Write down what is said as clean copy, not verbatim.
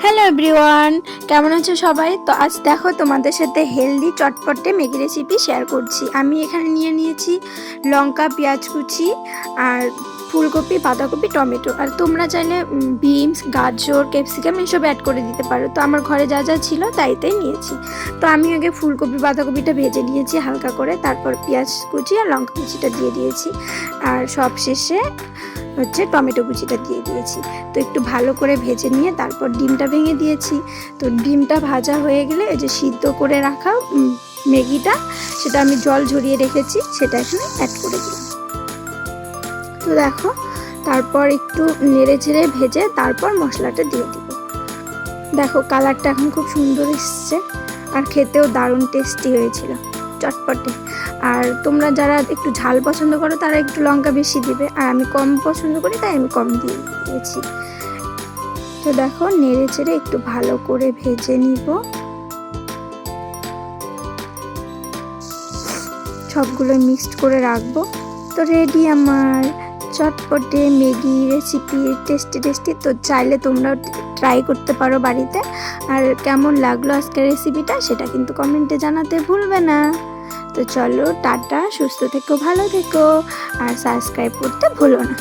Hello everyone, কেমন আছো সবাই? তো আজ দেখো তোমাদের সাথে হেলদি চটপটে ম্যাগি রেসিপি শেয়ার করছি। আমি এখানে নিয়েছি লঙ্কা, পেঁয়াজ কুচি আর ফুলকপি, বাঁধাকপি, টমেটো। আর তোমরা চাইলে বিনস, গাজর, ক্যাপসিকাম এসব অ্যাড করে দিতে পারো। তো আমার ঘরে যা যা ছিল তাই নিয়েছি। তো আমি আগে ফুলকপি, বাঁধাকপিটা ভেজে নিয়েছি হালকা করে, তারপর পেঁয়াজ কুচি আর লঙ্কা কুচিটা দিয়ে দিয়েছি, আর সব শেষে টমেটো কুচিটা দিয়ে দিয়েছি। তো একটু ভালো করে ভেজে নিয়ে তারপর ডিমটা ভেঙে দিয়েছি। তো ডিমটা ভাজা হয়ে গেলে এই যে সিদ্ধ করে রাখা ম্যাগিটা, সেটা আমি জল ঝরিয়ে রেখেছি, সেটা এখানে অ্যাড করে দিলাম। তো দেখো, তারপর একটু নেড়ে ঝেড়ে ভেজে তারপর মশলাটা দিয়ে দিব। দেখো কালারটা এখন খুব সুন্দর এসছে, আর খেতেও দারুণ টেস্টি হয়েছিল, চটপটে। আর তোমরা যারা একটু ঝাল পছন্দ করো তারা একটু লঙ্কা বেশি দিবে, আর আমি কম পছন্দ করি তাই আমি কম দিয়েছি। তো দেখো নেড়ে চেড়ে একটু ভালো করে ভেজে নিব, সবগুলো মিক্সড করে রাখবো। তো রেডি আমার চটপটে ম্যাগি রেসিপি, টেস্টি টেস্টি। তো চাইলে তোমরাও ট্রাই করতে পারো বাড়িতে। আর কেমন লাগলো আজকের রেসিপিটা সেটা কিন্তু কমেন্টে জানাতে ভুলবে না। তো চলো টাটা, সুস্থ থেকো, ভালো থেকো, আর সাবস্ক্রাইব করতে ভুলো না।